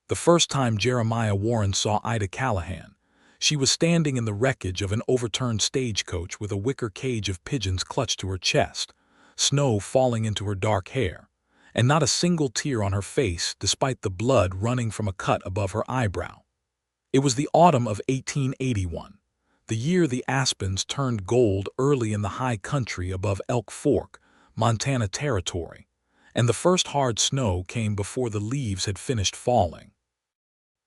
The first time Jeremiah Warren saw Ida Callahan, she was standing in the wreckage of an overturned stagecoach with a wicker cage of pigeons clutched to her chest, snow falling into her dark hair, and not a single tear on her face despite the blood running from a cut above her eyebrow. It was the autumn of 1881, the year the aspens turned gold early in the high country above Elk Fork, Montana Territory, and the first hard snow came before the leaves had finished falling.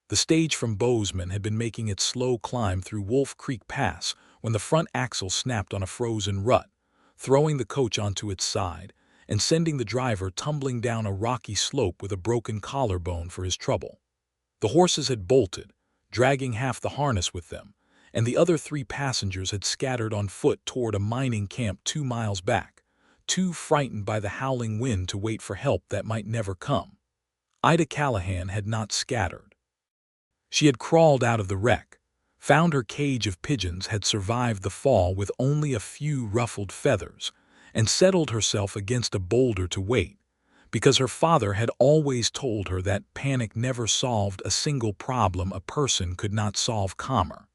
The stage from Bozeman had been making its slow climb through Wolf Creek Pass when the front axle snapped on a frozen rut, throwing the coach onto its side and sending the driver tumbling down a rocky slope with a broken collarbone for his trouble. The horses had bolted, dragging half the harness with them, and the other 3 passengers had scattered on foot toward a mining camp 2 miles back, too frightened by the howling wind to wait for help that might never come. Ida Callahan had not scattered. She had crawled out of the wreck, found her cage of pigeons had survived the fall with only a few ruffled feathers, and settled herself against a boulder to wait, because her father had always told her that panic never solved a single problem a person could not solve calmer.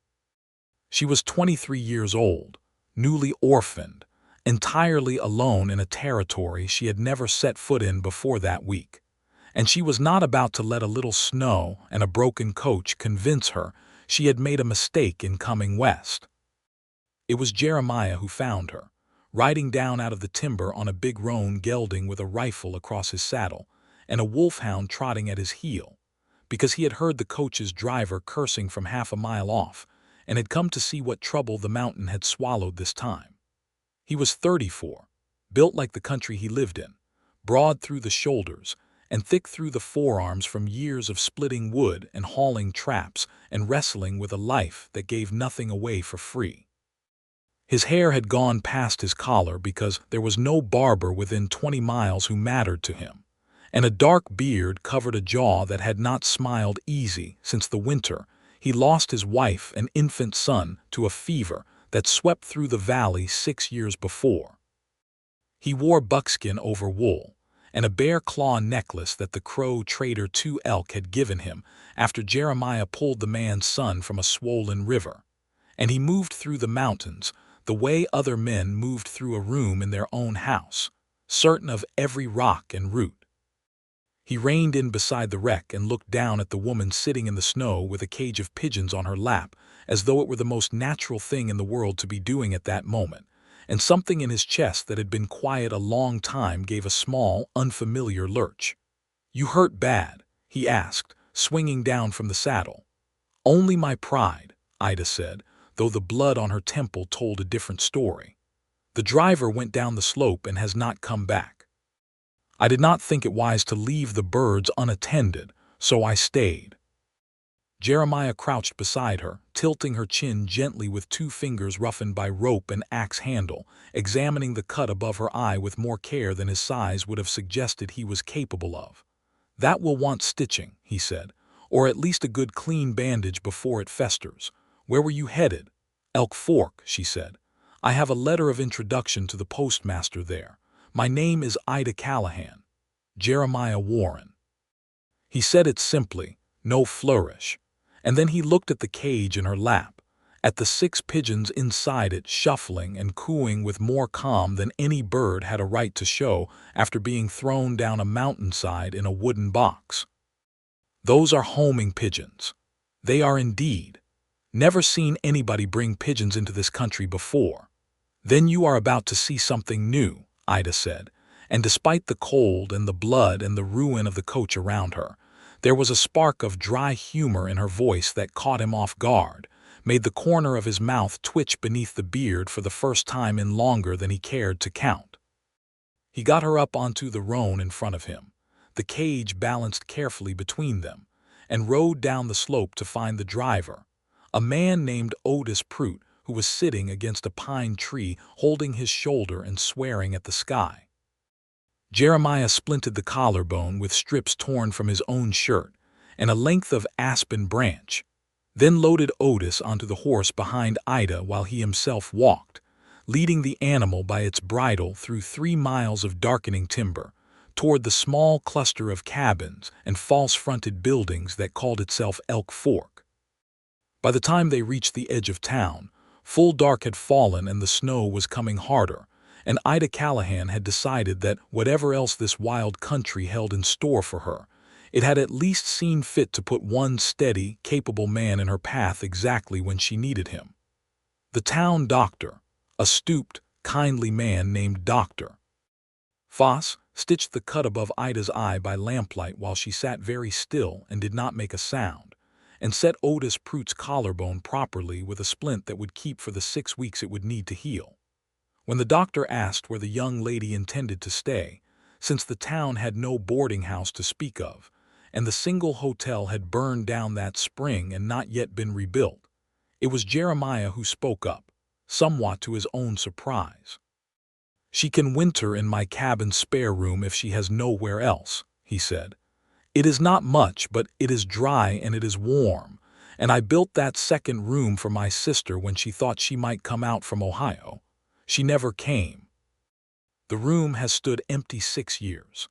She was 23 years old, newly orphaned, entirely alone in a territory she had never set foot in before that week, and she was not about to let a little snow and a broken coach convince her she had made a mistake in coming west. It was Jeremiah who found her, riding down out of the timber on a big roan gelding with a rifle across his saddle and a wolfhound trotting at his heel, because he had heard the coach's driver cursing from half a mile off and had come to see what trouble the mountain had swallowed this time. He was 34, built like the country he lived in, broad through the shoulders and thick through the forearms from years of splitting wood and hauling traps and wrestling with a life that gave nothing away for free. His hair had gone past his collar because there was no barber within 20 miles who mattered to him, and a dark beard covered a jaw that had not smiled easy since the winter he lost his wife and infant son to a fever that swept through the valley 6 years before. He wore buckskin over wool, and a bear claw necklace that the Crow trader 2 Elk had given him after Jeremiah pulled the man's son from a swollen river, and he moved through the mountains the way other men moved through a room in their own house, certain of every rock and root. He reined in beside the wreck and looked down at the woman sitting in the snow with a cage of pigeons on her lap, as though it were the most natural thing in the world to be doing at that moment, and something in his chest that had been quiet a long time gave a small, unfamiliar lurch. "You hurt bad?" he asked, swinging down from the saddle. "Only my pride," Ida said, though the blood on her temple told a different story. "The driver went down the slope and has not come back. I did not think it wise to leave the birds unattended, so I stayed." Jeremiah crouched beside her, tilting her chin gently with 2 fingers roughened by rope and axe handle, examining the cut above her eye with more care than his size would have suggested he was capable of. "That will want stitching," he said, "or at least a good clean bandage before it festers. Where were you headed?" "Elk Fork," she said. "I have a letter of introduction to the postmaster there. My name is Ida Callahan. Jeremiah Warren." He said it simply, no flourish, and then he looked at the cage in her lap, at the 6 pigeons inside it shuffling and cooing with more calm than any bird had a right to show after being thrown down a mountainside in a wooden box. "Those are homing pigeons. They are indeed. Never seen anybody bring pigeons into this country before." "Then you are about to see something new," Ida said, and despite the cold and the blood and the ruin of the coach around her, there was a spark of dry humor in her voice that caught him off guard, made the corner of his mouth twitch beneath the beard for the first time in longer than he cared to count. He got her up onto the roan in front of him, the cage balanced carefully between them, and rode down the slope to find the driver, a man named Otis Prout, who was sitting against a pine tree holding his shoulder and swearing at the sky. Jeremiah splinted the collarbone with strips torn from his own shirt and a length of aspen branch, then loaded Otis onto the horse behind Ida while he himself walked, leading the animal by its bridle through 3 miles of darkening timber, toward the small cluster of cabins and false-fronted buildings that called itself Elk Fork. By the time they reached the edge of town, full dark had fallen and the snow was coming harder, and Ida Callahan had decided that whatever else this wild country held in store for her, it had at least seen fit to put one steady, capable man in her path exactly when she needed him. The town doctor, a stooped, kindly man named Dr. Foss, stitched the cut above Ida's eye by lamplight while she sat very still and did not make a sound, and set Otis Prute's collarbone properly with a splint that would keep for the 6 weeks it would need to heal. When the doctor asked where the young lady intended to stay, since the town had no boarding house to speak of, and the single hotel had burned down that spring and not yet been rebuilt, it was Jeremiah who spoke up, somewhat to his own surprise. "She can winter in my cabin spare room if she has nowhere else," he said. "It is not much, but it is dry and it is warm, and I built that second room for my sister when she thought she might come out from Ohio. She never came. The room has stood empty 6 years."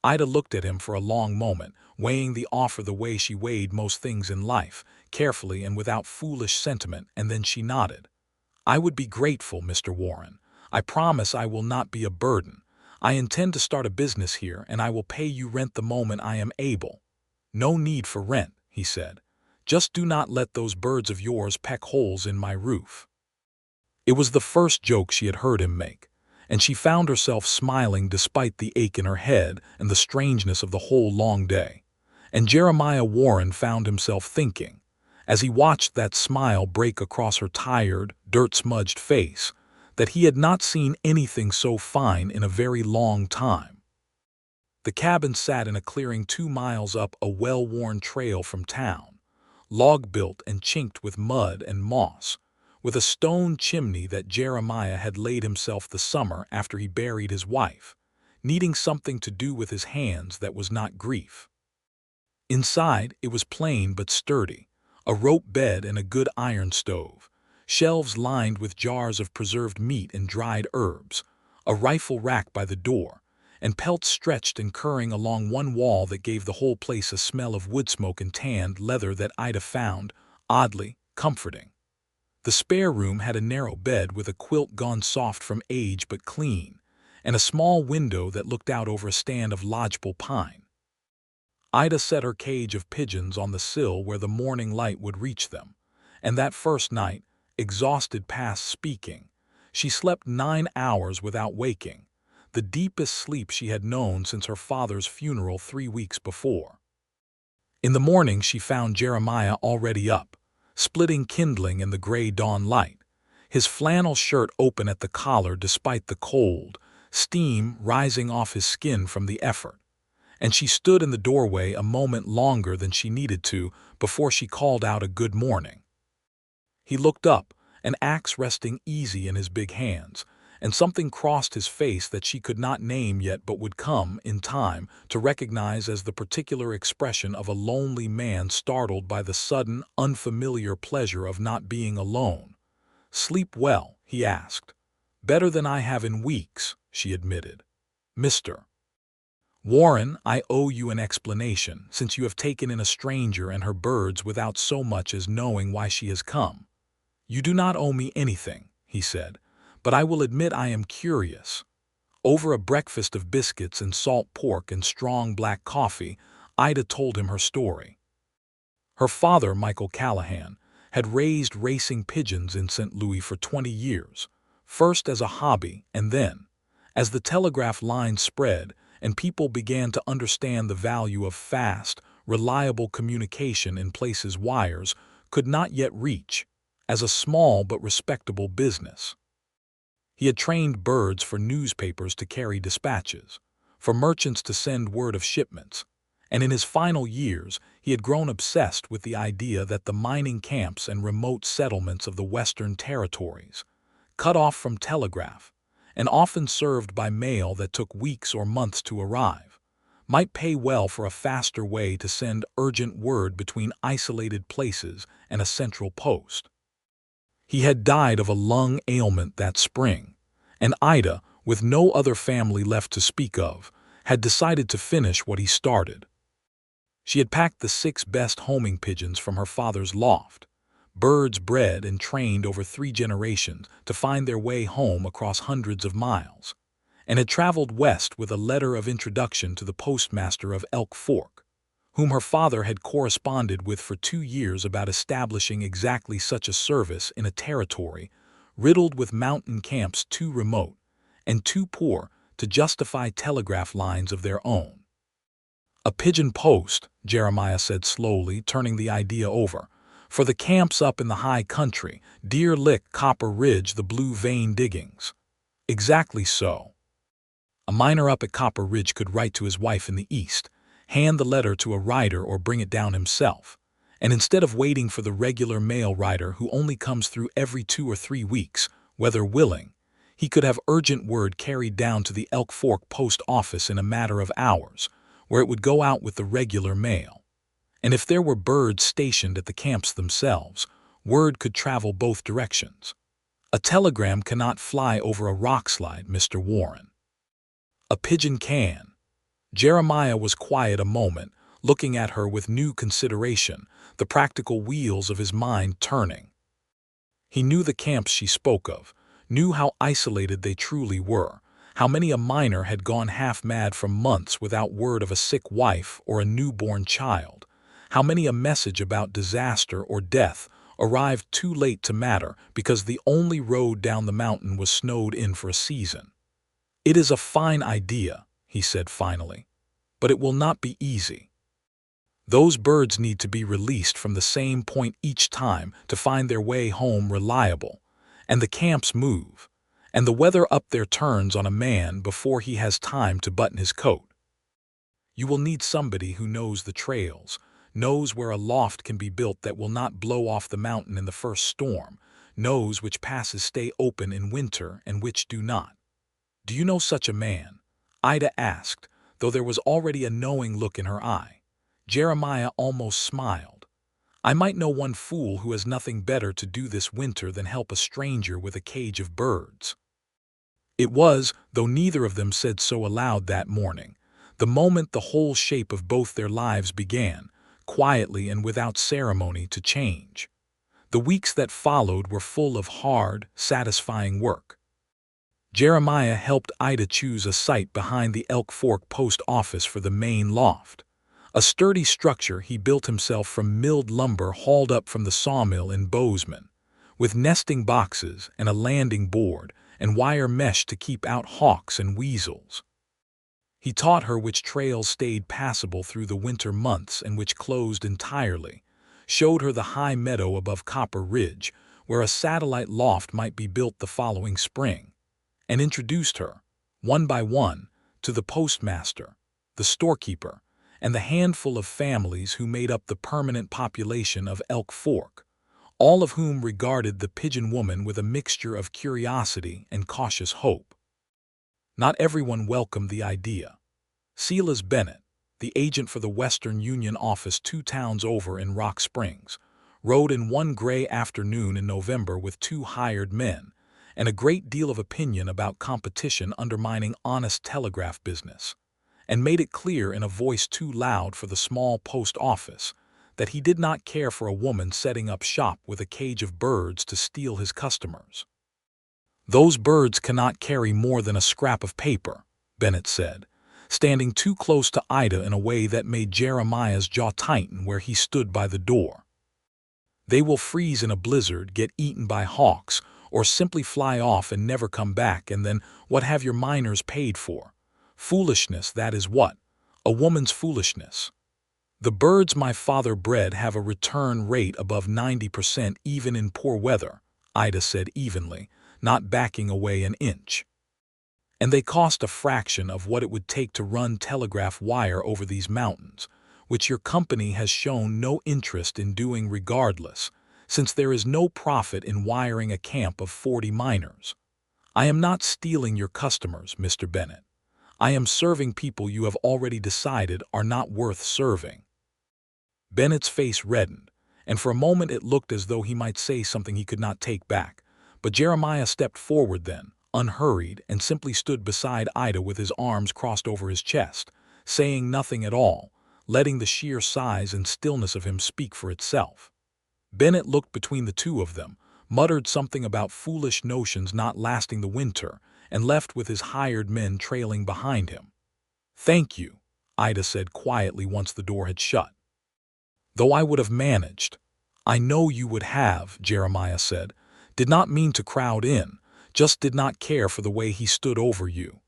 Ida looked at him for a long moment, weighing the offer the way she weighed most things in life, carefully and without foolish sentiment, and then she nodded. "I would be grateful, Mr. Warren. I promise I will not be a burden. I intend to start a business here, and I will pay you rent the moment I am able." "No need for rent," he said. "Just do not let those birds of yours peck holes in my roof." It was the first joke she had heard him make, and she found herself smiling despite the ache in her head and the strangeness of the whole long day. And Jeremiah Warren found himself thinking, as he watched that smile break across her tired, dirt-smudged face, that he had not seen anything so fine in a very long time. The cabin sat in a clearing 2 miles up a well-worn trail from town, log-built and chinked with mud and moss, with a stone chimney that Jeremiah had laid himself the summer after he buried his wife, needing something to do with his hands that was not grief. Inside, it was plain but sturdy, a rope bed and a good iron stove, shelves lined with jars of preserved meat and dried herbs, a rifle rack by the door, and pelts stretched and curring along one wall that gave the whole place a smell of wood smoke and tanned leather that Ida found, oddly, comforting. The spare room had a narrow bed with a quilt gone soft from age but clean, and a small window that looked out over a stand of lodgepole pine. Ida set her cage of pigeons on the sill where the morning light would reach them, and that first night, exhausted past speaking, she slept 9 hours without waking, the deepest sleep she had known since her father's funeral 3 weeks before. In the morning she found Jeremiah already up, splitting kindling in the gray dawn light, his flannel shirt open at the collar despite the cold, steam rising off his skin from the effort, and she stood in the doorway a moment longer than she needed to before she called out a good morning. He looked up, an axe resting easy in his big hands, and something crossed his face that she could not name yet but would come, in time, to recognize as the particular expression of a lonely man startled by the sudden, unfamiliar pleasure of not being alone. "Sleep well?" he asked. "Better than I have in weeks," she admitted. "Mr. Warren, I owe you an explanation, since you have taken in a stranger and her birds without so much as knowing why she has come." "You do not owe me anything," he said, "but I will admit I am curious." Over a breakfast of biscuits and salt pork and strong black coffee, Ida told him her story. Her father, Michael Callahan, had raised racing pigeons in St. Louis for 20 years, first as a hobby and then, as the telegraph lines spread and people began to understand the value of fast, reliable communication in places wires could not yet reach, as a small but respectable business. He had trained birds for newspapers to carry dispatches, for merchants to send word of shipments, and in his final years he had grown obsessed with the idea that the mining camps and remote settlements of the Western Territories, cut off from telegraph, and often served by mail that took weeks or months to arrive, might pay well for a faster way to send urgent word between isolated places and a central post. He had died of a lung ailment that spring, and Ida, with no other family left to speak of, had decided to finish what he started. She had packed the 6 best homing pigeons from her father's loft, birds bred and trained over 3 generations to find their way home across hundreds of miles, and had traveled west with a letter of introduction to the postmaster of Elk Fork, whom her father had corresponded with for 2 years about establishing exactly such a service in a territory riddled with mountain camps too remote and too poor to justify telegraph lines of their own. A pigeon-post, Jeremiah said slowly, turning the idea over, for the camps up in the high country, Deer Lick, Copper Ridge, the Blue Vein diggings. Exactly so. A miner up at Copper Ridge could write to his wife in the east, hand the letter to a rider or bring it down himself, and instead of waiting for the regular mail rider who only comes through every 2 or 3 weeks, weather willing, he could have urgent word carried down to the Elk Fork post office in a matter of hours, where it would go out with the regular mail. And if there were birds stationed at the camps themselves, word could travel both directions. A telegram cannot fly over a rockslide, Mr. Warren. A pigeon can. Jeremiah was quiet a moment, looking at her with new consideration, the practical wheels of his mind turning. He knew the camps she spoke of, knew how isolated they truly were, how many a miner had gone half-mad for months without word of a sick wife or a newborn child, how many a message about disaster or death arrived too late to matter because the only road down the mountain was snowed in for a season. "It is a fine idea," he said finally, "but it will not be easy. Those birds need to be released from the same point each time to find their way home reliable, and the camps move, and the weather up there turns on a man before he has time to button his coat. You will need somebody who knows the trails, knows where a loft can be built that will not blow off the mountain in the first storm, knows which passes stay open in winter and which do not. Do you know such a man?" Ida asked, though there was already a knowing look in her eye. Jeremiah almost smiled. "I might know one fool who has nothing better to do this winter than help a stranger with a cage of birds." It was, though neither of them said so aloud that morning, the moment the whole shape of both their lives began, quietly and without ceremony, to change. The weeks that followed were full of hard, satisfying work. Jeremiah helped Ida choose a site behind the Elk Fork post office for the main loft, a sturdy structure he built himself from milled lumber hauled up from the sawmill in Bozeman, with nesting boxes and a landing board and wire mesh to keep out hawks and weasels. He taught her which trails stayed passable through the winter months and which closed entirely, showed her the high meadow above Copper Ridge, where a satellite loft might be built the following spring, and introduced her, one by one, to the postmaster, the storekeeper, and the handful of families who made up the permanent population of Elk Fork, all of whom regarded the pigeon woman with a mixture of curiosity and cautious hope. Not everyone welcomed the idea. Silas Bennett, the agent for the Western Union office 2 towns over in Rock Springs, rode in one gray afternoon in November with 2 hired men, and a great deal of opinion about competition undermining honest telegraph business, and made it clear in a voice too loud for the small post office that he did not care for a woman setting up shop with a cage of birds to steal his customers. "Those birds cannot carry more than a scrap of paper," Bennett said, standing too close to Ida in a way that made Jeremiah's jaw tighten where he stood by the door. "They will freeze in a blizzard, get eaten by hawks, or simply fly off and never come back, and then what have your miners paid for? Foolishness, that is what. A woman's foolishness. The birds my father bred have a return rate above 90% even in poor weather," Ida said evenly, not backing away an inch. "And they cost a fraction of what it would take to run telegraph wire over these mountains, which your company has shown no interest in doing regardless, since there is no profit in wiring a camp of 40 miners. I am not stealing your customers, Mr. Bennett. I am serving people you have already decided are not worth serving." Bennett's face reddened, and for a moment it looked as though he might say something he could not take back, but Jeremiah stepped forward then, unhurried, and simply stood beside Ida with his arms crossed over his chest, saying nothing at all, letting the sheer size and stillness of him speak for itself. Bennett looked between the two of them, muttered something about foolish notions not lasting the winter, and left with his hired men trailing behind him. "Thank you," Ida said quietly once the door had shut. "Though I would have managed." "I know you would have," Jeremiah said. "Did not mean to crowd in, just did not care for the way he stood over you."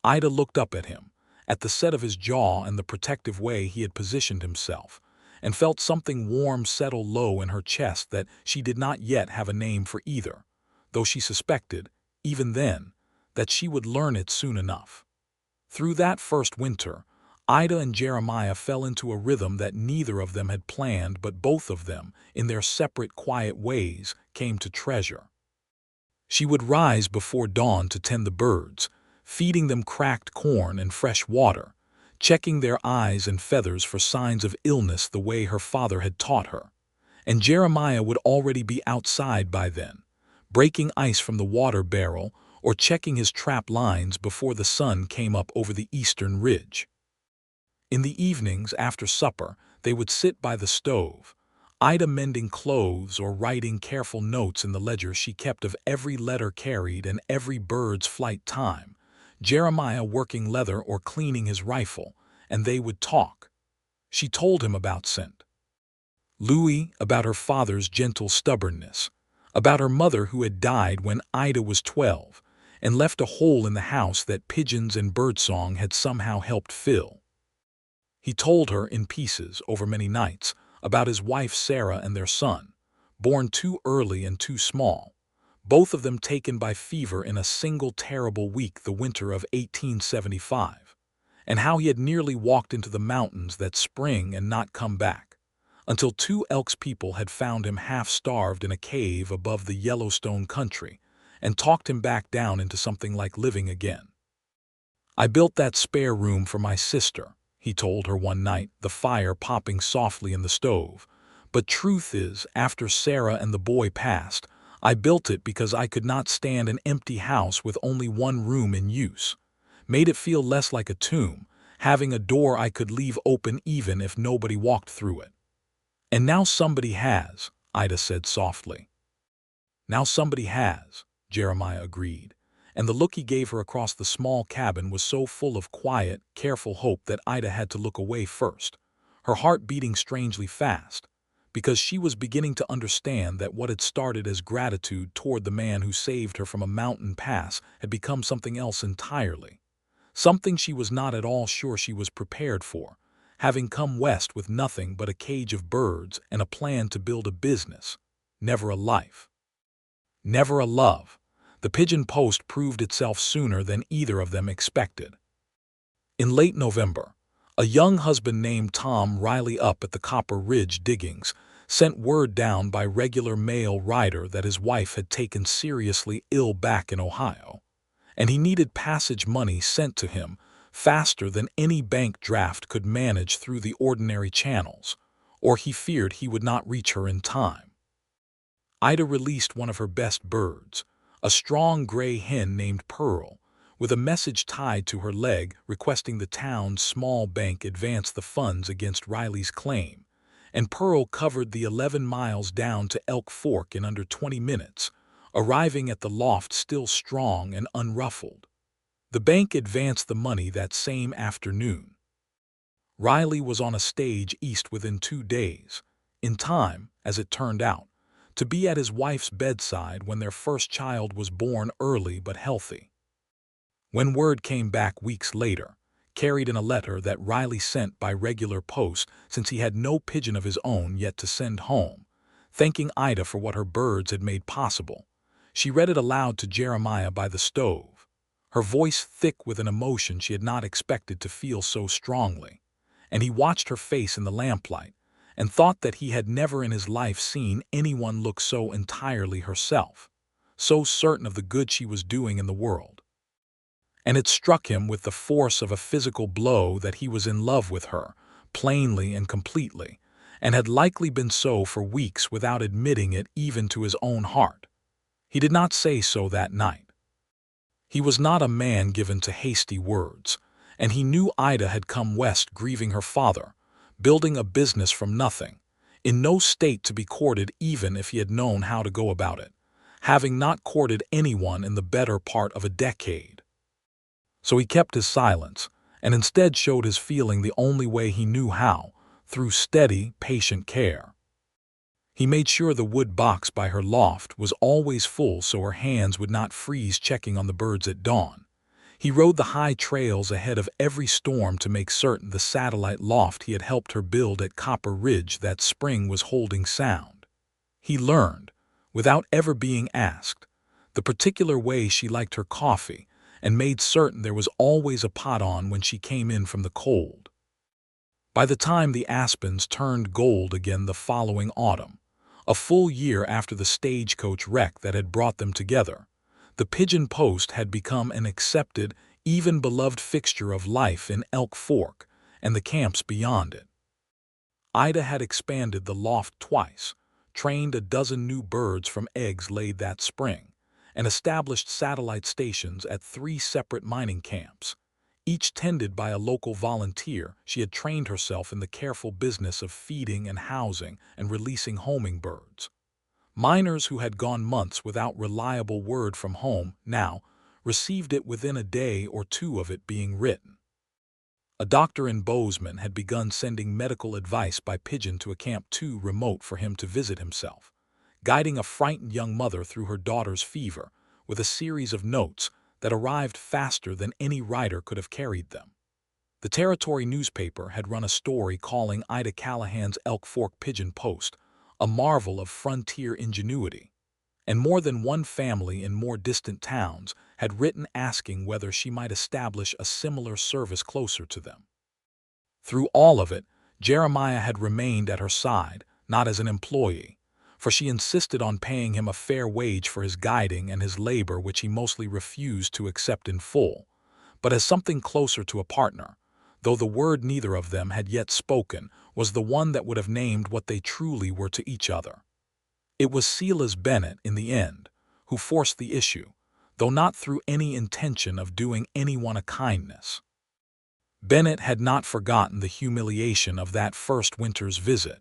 Ida looked up at him, at the set of his jaw and the protective way he had positioned himself, and felt something warm settle low in her chest that she did not yet have a name for either, though she suspected, even then, that she would learn it soon enough. Through that first winter, Ida and Jeremiah fell into a rhythm that neither of them had planned, but both of them, in their separate quiet ways, came to treasure. She would rise before dawn to tend the birds, feeding them cracked corn and fresh water, checking their eyes and feathers for signs of illness the way her father had taught her. And Jeremiah would already be outside by then, breaking ice from the water barrel or checking his trap lines before the sun came up over the eastern ridge. In the evenings after supper, they would sit by the stove, Ida mending clothes or writing careful notes in the ledger she kept of every letter carried and every bird's flight time, Jeremiah working leather or cleaning his rifle, and they would talk. She told him about St. Louis, about her father's gentle stubbornness, about her mother who had died when Ida was 12, and left a hole in the house that pigeons and birdsong had somehow helped fill. He told her in pieces over many nights about his wife Sarah and their son, born too early and too small, both of them taken by fever in a single terrible week the winter of 1875, and how he had nearly walked into the mountains that spring and not come back, until two Elks people had found him half-starved in a cave above the Yellowstone country and talked him back down into something like living again. "I built that spare room for my sister," he told her one night, the fire popping softly in the stove. "But truth is, after Sarah and the boy passed, I built it because I could not stand an empty house with only one room in use. Made it feel less like a tomb, having a door I could leave open even if nobody walked through it." "And now somebody has," Ida said softly. "Now somebody has," Jeremiah agreed, and the look he gave her across the small cabin was so full of quiet, careful hope that Ida had to look away first, her heart beating strangely fast, because she was beginning to understand that what had started as gratitude toward the man who saved her from a mountain pass had become something else entirely, something she was not at all sure she was prepared for, having come west with nothing but a cage of birds and a plan to build a business, never a life. Never a love. The Pigeon-Post proved itself sooner than either of them expected. In late November, a young husband named Tom Riley up at the Copper Ridge diggings sent word down by regular mail rider that his wife had taken seriously ill back in Ohio, and he needed passage money sent to him faster than any bank draft could manage through the ordinary channels, or he feared he would not reach her in time. Ida released one of her best birds, a strong gray hen named Pearl, with a message tied to her leg requesting the town's small bank advance the funds against Riley's claim, and Pearl covered the 11 miles down to Elk Fork in under 20 minutes, arriving at the loft still strong and unruffled. The bank advanced the money that same afternoon. Riley was on a stage east within 2 days, in time, as it turned out, to be at his wife's bedside when their first child was born early but healthy. When word came back weeks later, carried in a letter that Riley sent by regular post since he had no pigeon of his own yet to send home, thanking Ida for what her birds had made possible, she read it aloud to Jeremiah by the stove, her voice thick with an emotion she had not expected to feel so strongly, and he watched her face in the lamplight, and thought that he had never in his life seen anyone look so entirely herself, so certain of the good she was doing in the world. And it struck him with the force of a physical blow that he was in love with her, plainly and completely, and had likely been so for weeks without admitting it even to his own heart. He did not say so that night. He was not a man given to hasty words, and he knew Ida had come west grieving her father, building a business from nothing, in no state to be courted even if he had known how to go about it, having not courted anyone in the better part of a decade. So he kept his silence, and instead showed his feeling the only way he knew how, through steady, patient care. He made sure the wood box by her loft was always full so her hands would not freeze checking on the birds at dawn. He rode the high trails ahead of every storm to make certain the satellite loft he had helped her build at Copper Ridge that spring was holding sound. He learned, without ever being asked, the particular way she liked her coffee and made certain there was always a pot on when she came in from the cold. By the time the aspens turned gold again the following autumn, a full year after the stagecoach wreck that had brought them together, the pigeon-post had become an accepted, even beloved fixture of life in Elk Fork and the camps beyond it. Ida had expanded the loft twice, trained a dozen new birds from eggs laid that spring, and established satellite stations at 3 separate mining camps. Each tended by a local volunteer, she had trained herself in the careful business of feeding and housing and releasing homing birds. Miners who had gone months without reliable word from home now received it within a day or two of it being written. A doctor in Bozeman had begun sending medical advice by pigeon to a camp too remote for him to visit himself, guiding a frightened young mother through her daughter's fever with a series of notes that arrived faster than any writer could have carried them. The territory newspaper had run a story calling Ida Callahan's Elk Fork Pigeon-Post a marvel of frontier ingenuity, and more than one family in more distant towns had written asking whether she might establish a similar service closer to them. Through all of it, Jeremiah had remained at her side, not as an employee, for she insisted on paying him a fair wage for his guiding and his labor which he mostly refused to accept in full, but as something closer to a partner, though the word neither of them had yet spoken was the one that would have named what they truly were to each other. It was Silas Bennett, in the end, who forced the issue, though not through any intention of doing anyone a kindness. Bennett had not forgotten the humiliation of that first winter's visit,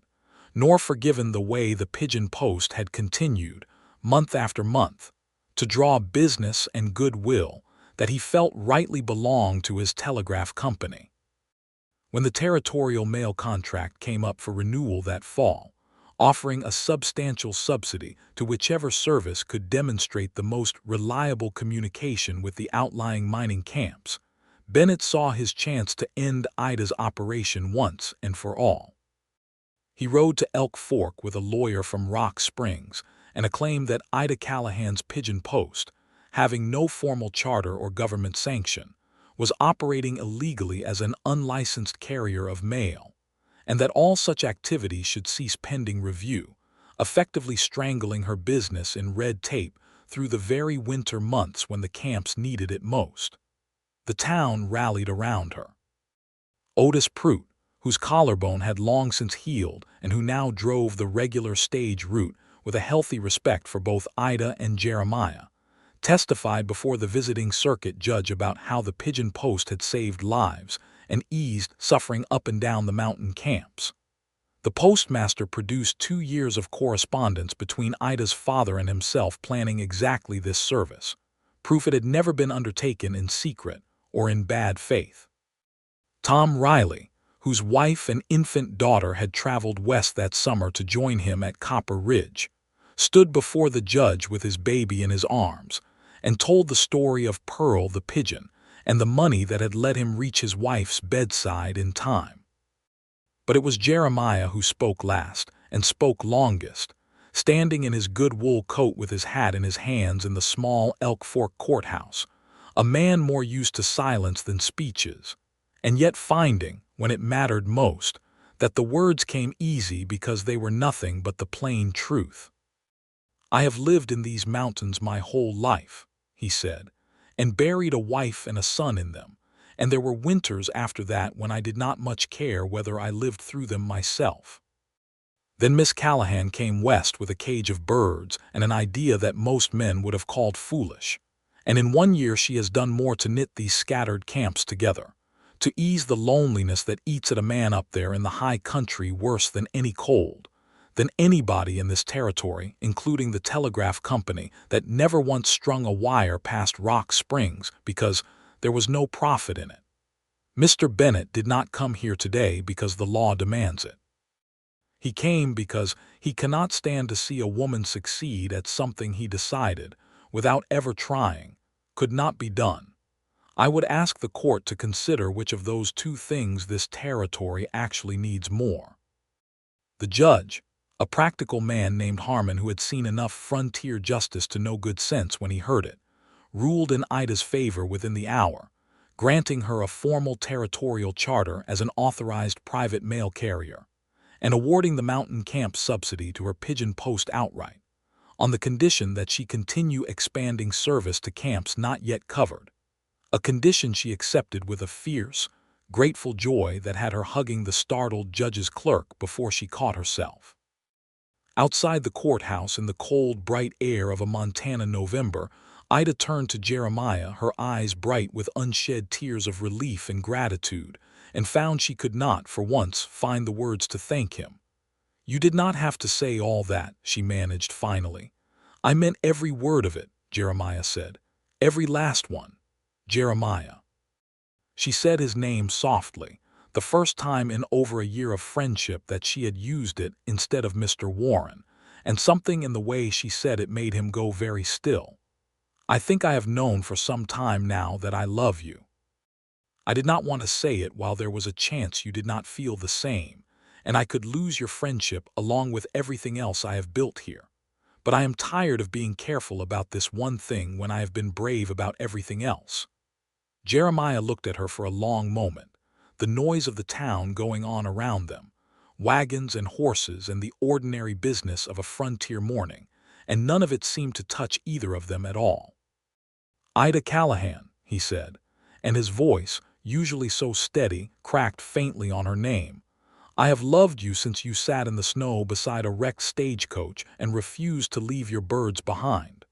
nor forgiven the way the pigeon-post had continued, month after month, to draw business and goodwill that he felt rightly belonged to his telegraph company. When the territorial mail contract came up for renewal that fall, offering a substantial subsidy to whichever service could demonstrate the most reliable communication with the outlying mining camps, Bennett saw his chance to end Ida's operation once and for all. He rode to Elk Fork with a lawyer from Rock Springs and acclaimed that Ida Callahan's Pigeon-Post, having no formal charter or government sanction, was operating illegally as an unlicensed carrier of mail, and that all such activity should cease pending review, effectively strangling her business in red tape through the very winter months when the camps needed it most. The town rallied around her. Otis Prout, whose collarbone had long since healed and who now drove the regular stage route with a healthy respect for both Ida and Jeremiah, testified before the visiting circuit judge about how the pigeon-post had saved lives and eased suffering up and down the mountain camps. The postmaster produced 2 years of correspondence between Ida's father and himself planning exactly this service, proof it had never been undertaken in secret or in bad faith. Tom Riley, whose wife and infant daughter had traveled west that summer to join him at Copper Ridge, stood before the judge with his baby in his arms and told the story of Pearl the pigeon and the money that had let him reach his wife's bedside in time. But it was Jeremiah who spoke last and spoke longest, standing in his good wool coat with his hat in his hands in the small Elk Fork courthouse, a man more used to silence than speeches, and yet finding, when it mattered most, that the words came easy because they were nothing but the plain truth. "I have lived in these mountains my whole life," he said, "and buried a wife and a son in them, and there were winters after that when I did not much care whether I lived through them myself." Then Miss Callahan came west with a cage of birds and an idea that most men would have called foolish, and in 1 year she has done more to knit these scattered camps together, to ease the loneliness that eats at a man up there in the high country worse than any cold, than anybody in this territory, including the telegraph company that never once strung a wire past Rock Springs because there was no profit in it. Mr. Bennett did not come here today because the law demands it. He came because he cannot stand to see a woman succeed at something he decided, without ever trying, could not be done. I would ask the court to consider which of those two things this territory actually needs more. The judge, a practical man named Harmon who had seen enough frontier justice to know good sense when he heard it, ruled in Ida's favor within the hour, granting her a formal territorial charter as an authorized private mail carrier, and awarding the mountain camp subsidy to her pigeon-post outright, on the condition that she continue expanding service to camps not yet covered, a condition she accepted with a fierce, grateful joy that had her hugging the startled judge's clerk before she caught herself. Outside the courthouse in the cold, bright air of a Montana November, Ida turned to Jeremiah, her eyes bright with unshed tears of relief and gratitude, and found she could not, for once, find the words to thank him. "You did not have to say all that," she managed finally. "I meant every word of it," Jeremiah said. "Every last one. Jeremiah." She said his name softly, the first time in over a year of friendship that she had used it instead of Mr. Warren, and something in the way she said it made him go very still. "I think I have known for some time now that I love you. I did not want to say it while there was a chance you did not feel the same, and I could lose your friendship along with everything else I have built here. But I am tired of being careful about this one thing when I have been brave about everything else." Jeremiah looked at her for a long moment, the noise of the town going on around them, wagons and horses and the ordinary business of a frontier morning, and none of it seemed to touch either of them at all. "Ida Callahan," he said, and his voice, usually so steady, cracked faintly on her name. "I have loved you since you sat in the snow beside a wrecked stagecoach and refused to leave your birds behind.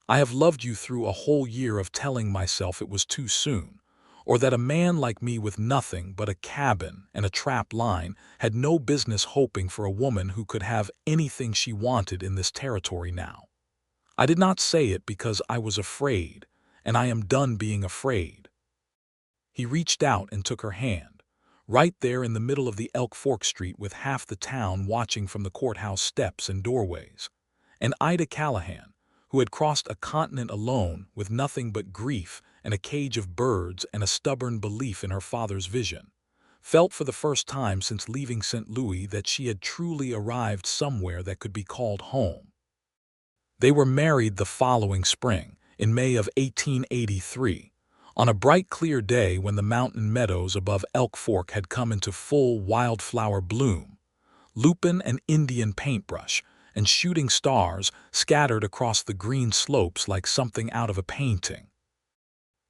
I have loved you through a whole year of telling myself it was too soon, or that a man like me with nothing but a cabin and a trap line had no business hoping for a woman who could have anything she wanted in this territory now. I did not say it because I was afraid, and I am done being afraid." He reached out and took her hand, right there in the middle of the Elk Fork Street with half the town watching from the courthouse steps and doorways, and Ida Callahan, who had crossed a continent alone with nothing but grief and a cage of birds and a stubborn belief in her father's vision, felt for the first time since leaving St. Louis that she had truly arrived somewhere that could be called home. They were married the following spring, in May of 1883, on a bright clear day when the mountain meadows above Elk Fork had come into full wildflower bloom, lupin and Indian paintbrush, and shooting stars scattered across the green slopes like something out of a painting.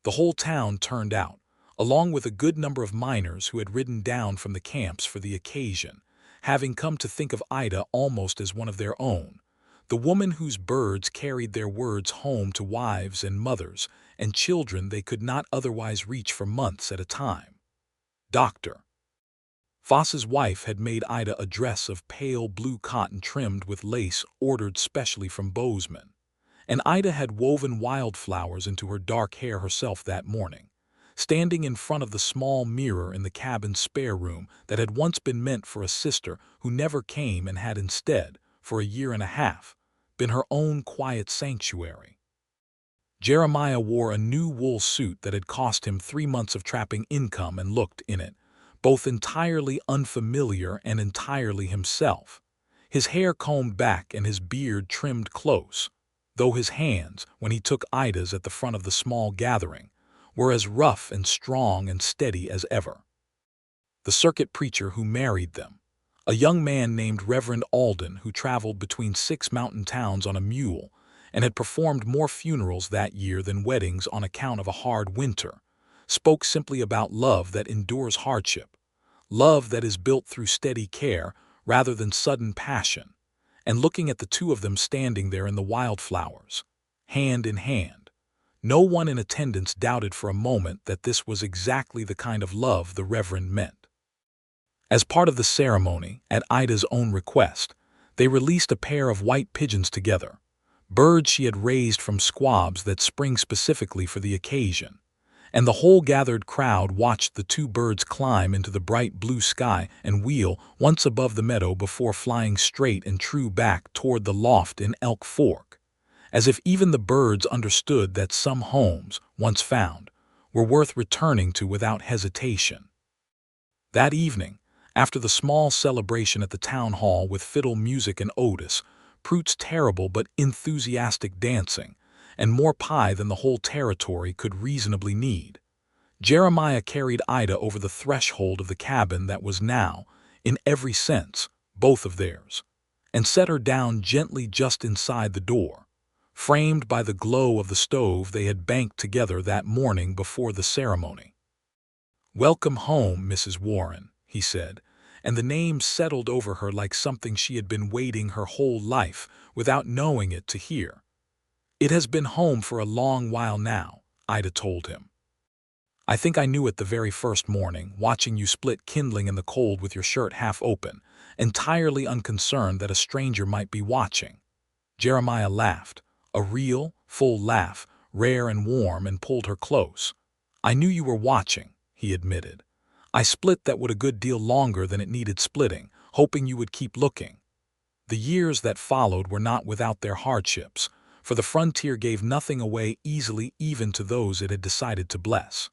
The whole town turned out, along with a good number of miners who had ridden down from the camps for the occasion, having come to think of Ida almost as one of their own, the woman whose birds carried their words home to wives and mothers and children they could not otherwise reach for months at a time. Dr. Foss's wife had made Ida a dress of pale blue cotton trimmed with lace ordered specially from Bozeman, and Ida had woven wildflowers into her dark hair herself that morning, standing in front of the small mirror in the cabin's spare room that had once been meant for a sister who never came and had instead, for a year and a half, been her own quiet sanctuary. Jeremiah wore a new wool suit that had cost him 3 months of trapping income and looked, in it, both entirely unfamiliar and entirely himself, his hair combed back and his beard trimmed close, though his hands, when he took Ida's at the front of the small gathering, were as rough and strong and steady as ever. The circuit preacher who married them, a young man named Reverend Alden who traveled between 6 mountain towns on a mule and had performed more funerals that year than weddings on account of a hard winter, spoke simply about love that endures hardship, love that is built through steady care rather than sudden passion, and looking at the two of them standing there in the wildflowers, hand in hand, No one in attendance doubted for a moment that this was exactly the kind of love the Reverend meant. As part of the ceremony, at Ida's own request, they released a pair of white pigeons together, birds she had raised from squabs that spring specifically for the occasion, and the whole gathered crowd watched the two birds climb into the bright blue sky and wheel once above the meadow before flying straight and true back toward the loft in Elk Fork, as if even the birds understood that some homes, once found, were worth returning to without hesitation. That evening, after the small celebration at the town hall with fiddle music and Otis, Prout's terrible but enthusiastic dancing, and more pie than the whole territory could reasonably need, Jeremiah carried Ida over the threshold of the cabin that was now, in every sense, both of theirs, and set her down gently just inside the door, framed by the glow of the stove they had banked together that morning before the ceremony. "Welcome home, Mrs. Warren," he said, and the name settled over her like something she had been waiting her whole life, without knowing it, to hear. "It has been home for a long while now," Ida told him. "I think I knew it the very first morning, watching you split kindling in the cold with your shirt half open, entirely unconcerned that a stranger might be watching." Jeremiah laughed, a real, full laugh, rare and warm, and pulled her close. "I knew you were watching," he admitted. "I split that wood a good deal longer than it needed splitting, hoping you would keep looking." The years that followed were not without their hardships, for the frontier gave nothing away easily even to those it had decided to bless.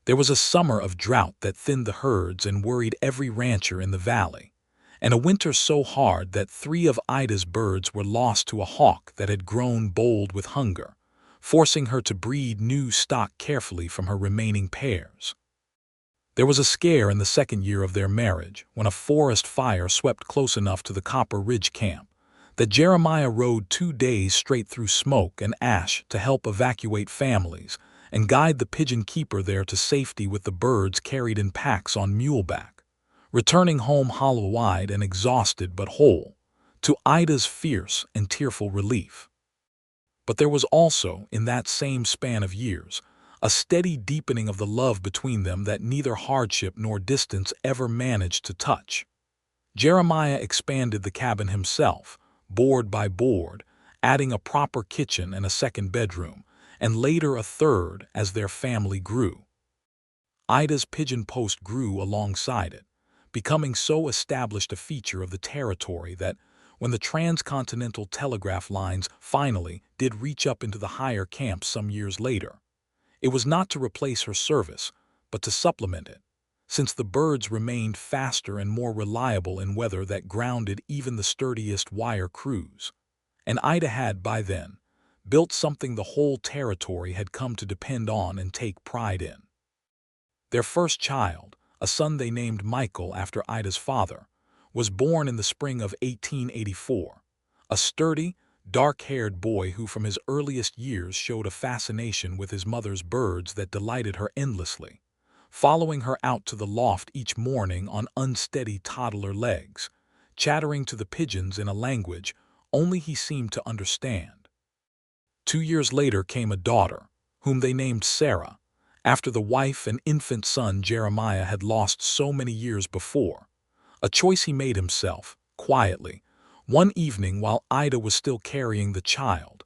There was a summer of drought that thinned the herds and worried every rancher in the valley, and a winter so hard that 3 of Ida's birds were lost to a hawk that had grown bold with hunger, forcing her to breed new stock carefully from her remaining pairs. There was a scare in the second year of their marriage when a forest fire swept close enough to the Copper Ridge camp that Jeremiah rode 2 days straight through smoke and ash to help evacuate families and guide the pigeon keeper there to safety with the birds carried in packs on muleback, returning home hollow-eyed and exhausted but whole, to Ida's fierce and tearful relief. But there was also, in that same span of years, a steady deepening of the love between them that neither hardship nor distance ever managed to touch. Jeremiah expanded the cabin himself, board by board, adding a proper kitchen and a second bedroom, and later a third as their family grew. Ida's pigeon-post grew alongside it, becoming so established a feature of the territory that, when the transcontinental telegraph lines finally did reach up into the higher camps some years later, it was not to replace her service, but to supplement it, since the birds remained faster and more reliable in weather that grounded even the sturdiest wire crews. And Ida had, by then, built something the whole territory had come to depend on and take pride in. Their first child, a son they named Michael after Ida's father, was born in the spring of 1884, a sturdy, dark-haired boy who from his earliest years showed a fascination with his mother's birds that delighted her endlessly, following her out to the loft each morning on unsteady toddler legs, chattering to the pigeons in a language only he seemed to understand. 2 years later came a daughter, whom they named Sarah, after the wife and infant son Jeremiah had lost so many years before, a choice he made himself, quietly, one evening while Ida was still carrying the child,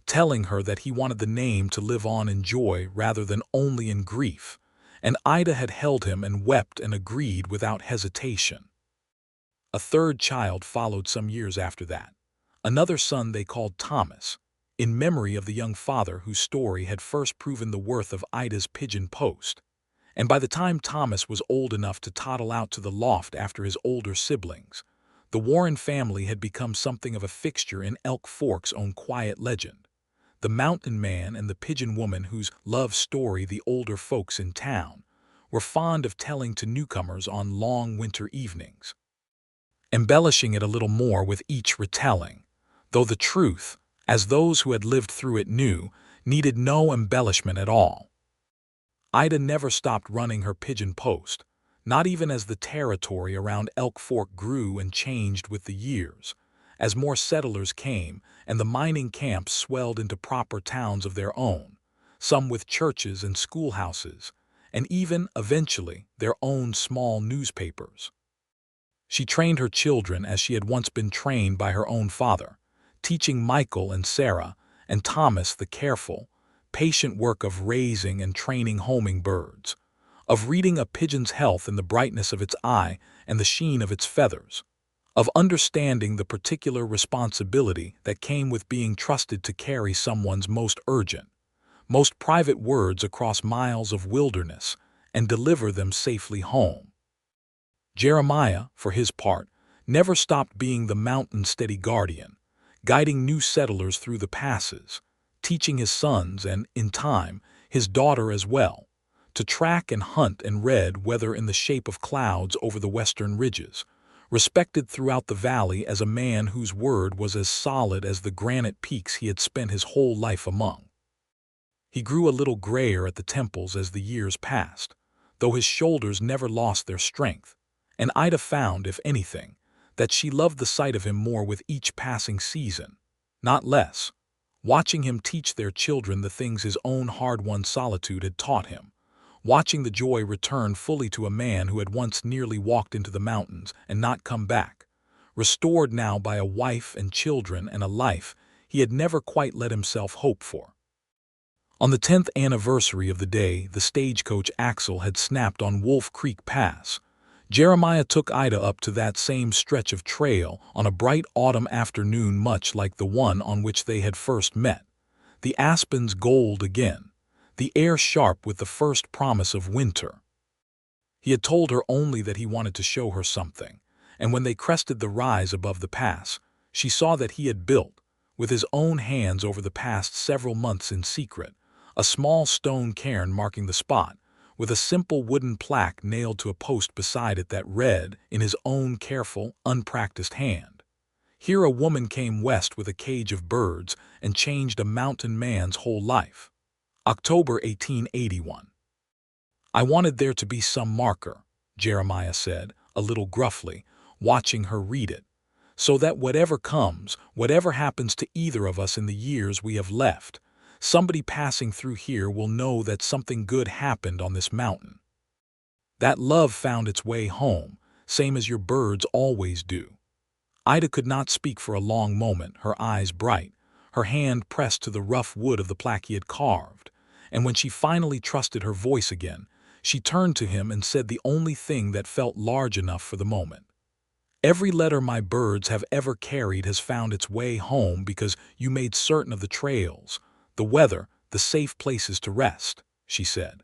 telling her that he wanted the name to live on in joy rather than only in grief, and Ida had held him and wept and agreed without hesitation. A third child followed some years after that, another son they called Thomas, in memory of the young father whose story had first proven the worth of Ida's pigeon-post, and by the time Thomas was old enough to toddle out to the loft after his older siblings, the Warren family had become something of a fixture in Elk Fork's own quiet legend, the mountain man and the pigeon woman whose love story the older folks in town were fond of telling to newcomers on long winter evenings, embellishing it a little more with each retelling, though the truth, as those who had lived through it knew, needed no embellishment at all. Ida never stopped running her pigeon-post, not even as the territory around Elk Fork grew and changed with the years, as more settlers came and the mining camps swelled into proper towns of their own, some with churches and schoolhouses, and even, eventually, their own small newspapers. She trained her children as she had once been trained by her own father, teaching Michael and Sarah and Thomas the careful, patient work of raising and training homing birds, of reading a pigeon's health in the brightness of its eye and the sheen of its feathers, of understanding the particular responsibility that came with being trusted to carry someone's most urgent, most private words across miles of wilderness and deliver them safely home. Jeremiah, for his part, never stopped being the mountain's steady guardian, guiding new settlers through the passes, teaching his sons and, in time, his daughter as well, to track and hunt and read weather in the shape of clouds over the western ridges, respected throughout the valley as a man whose word was as solid as the granite peaks he had spent his whole life among. He grew a little grayer at the temples as the years passed, though his shoulders never lost their strength, and Ida found, if anything, that she loved the sight of him more with each passing season, not less, watching him teach their children the things his own hard-won solitude had taught him, watching the joy return fully to a man who had once nearly walked into the mountains and not come back, restored now by a wife and children and a life he had never quite let himself hope for. On the 10th anniversary of the day the stagecoach axle had snapped on Wolf Creek Pass, Jeremiah took Ida up to that same stretch of trail on a bright autumn afternoon much like the one on which they had first met, the aspens gold again, the air sharp with the first promise of winter. He had told her only that he wanted to show her something, and when they crested the rise above the pass, she saw that he had built, with his own hands over the past several months in secret, a small stone cairn marking the spot, with a simple wooden plaque nailed to a post beside it that read, in his own careful, unpracticed hand, "Here a woman came west with a cage of birds and changed a mountain man's whole life. October 1881. I wanted there to be some marker," Jeremiah said, a little gruffly, watching her read it, "so that whatever comes, whatever happens to either of us in the years we have left, somebody passing through here will know that something good happened on this mountain. That love found its way home, same as your birds always do." Ida could not speak for a long moment, her eyes bright, her hand pressed to the rough wood of the plaque he had carved, and when she finally trusted her voice again, she turned to him and said the only thing that felt large enough for the moment. "Every letter my birds have ever carried has found its way home because you made certain of the trails, the weather, the safe places to rest," she said.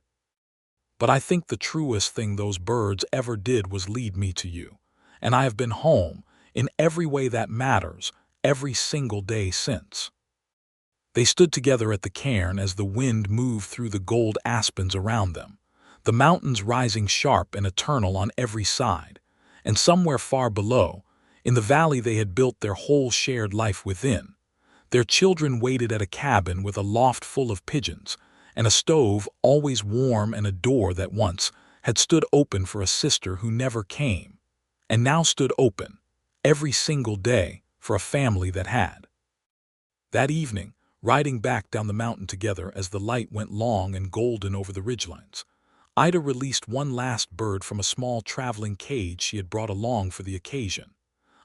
"But I think the truest thing those birds ever did was lead me to you, and I have been home, in every way that matters, every single day since." They stood together at the cairn as the wind moved through the gold aspens around them, the mountains rising sharp and eternal on every side, and somewhere far below, in the valley they had built their whole shared life within, their children waited at a cabin with a loft full of pigeons, and a stove always warm and a door that once had stood open for a sister who never came, and now stood open, every single day, for a family that had. That evening, riding back down the mountain together as the light went long and golden over the ridgelines, Ida released one last bird from a small traveling cage she had brought along for the occasion,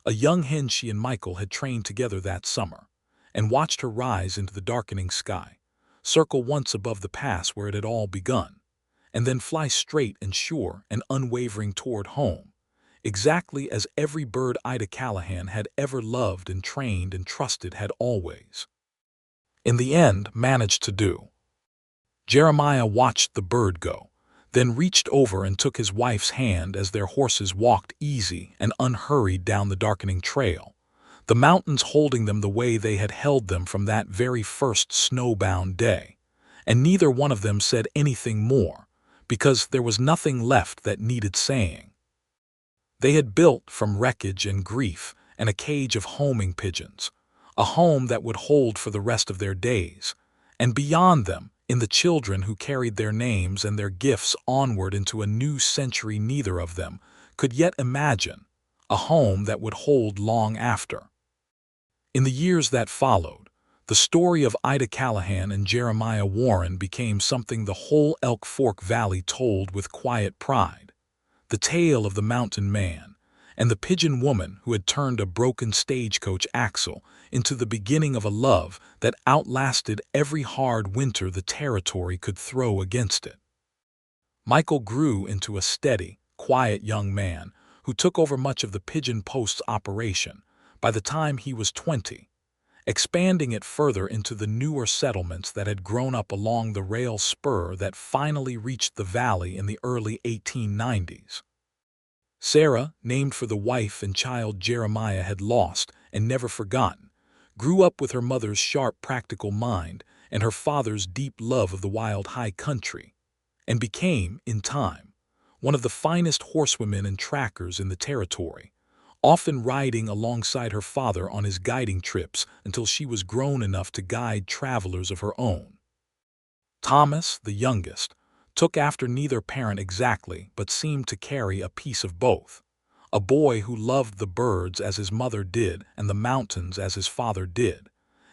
a young hen she and Michael had trained together that summer, and watched her rise into the darkening sky, circle once above the pass where it had all begun, and then fly straight and sure and unwavering toward home, exactly as every bird Ida Callahan had ever loved and trained and trusted had always, in the end, managed to do. Jeremiah watched the bird go, then reached over and took his wife's hand as their horses walked easy and unhurried down the darkening trail, the mountains holding them the way they had held them from that very first snowbound day, and neither one of them said anything more, because there was nothing left that needed saying. They had built from wreckage and grief and a cage of homing pigeons, a home that would hold for the rest of their days, and beyond them, in the children who carried their names and their gifts onward into a new century neither of them could yet imagine, a home that would hold long after. In the years that followed, The story of Ida Callahan and Jeremiah Warren became something the whole Elk Fork Valley told with quiet pride. The tale of the mountain man and the pigeon woman who had turned a broken stagecoach axle into the beginning of a love that outlasted every hard winter the territory could throw against it. Michael grew into a steady, quiet young man who took over much of the pigeon-post's operation by the time he was 20, expanding it further into the newer settlements that had grown up along the rail spur that finally reached the valley in the early 1890s. Sarah, named for the wife and child Jeremiah had lost and never forgotten, grew up with her mother's sharp practical mind and her father's deep love of the wild high country, and became, in time, one of the finest horsewomen and trackers in the territory, often riding alongside her father on his guiding trips until she was grown enough to guide travelers of her own. Thomas, the youngest, took after neither parent exactly but seemed to carry a piece of both. A boy who loved the birds as his mother did and the mountains as his father did,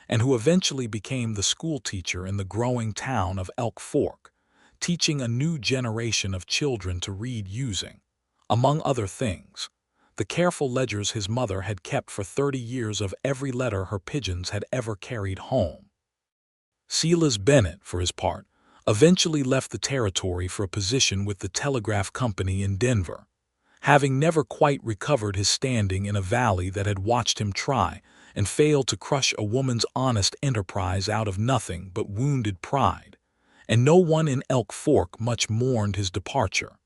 and who eventually became the school teacher in the growing town of Elk Fork, teaching a new generation of children to read using, among other things, the careful ledgers his mother had kept for 30 years of every letter her pigeons had ever carried home. Silas Bennett, for his part, eventually left the territory for a position with the telegraph company in Denver, having never quite recovered his standing in a valley that had watched him try and fail to crush a woman's honest enterprise out of nothing but wounded pride, and no one in Elk Fork much mourned his departure.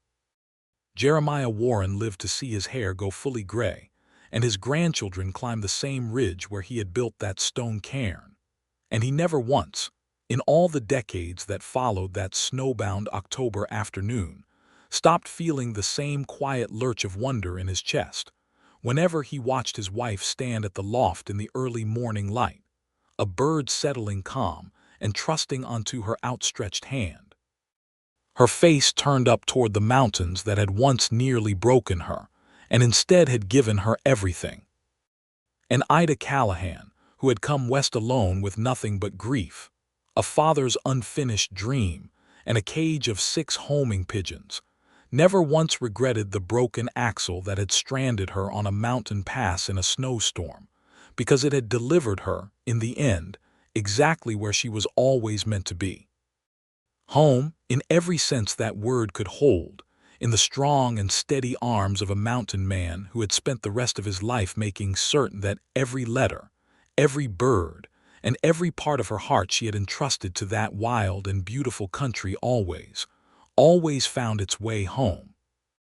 Jeremiah Warren lived to see his hair go fully gray, and his grandchildren climb the same ridge where he had built that stone cairn, and he never once, in all the decades that followed that snowbound October afternoon, stopped feeling the same quiet lurch of wonder in his chest whenever he watched his wife stand at the loft in the early morning light, a bird settling calm and trusting onto her outstretched hand. Her face turned up toward the mountains that had once nearly broken her and instead had given her everything. And Ida Callahan, who had come west alone with nothing but grief, a father's unfinished dream, and a cage of 6 homing pigeons, never once regretted the broken axle that had stranded her on a mountain pass in a snowstorm, because it had delivered her, in the end, exactly where she was always meant to be. Home, in every sense that word could hold, in the strong and steady arms of a mountain man who had spent the rest of his life making certain that every letter, every bird, and every part of her heart she had entrusted to that wild and beautiful country always found its way home.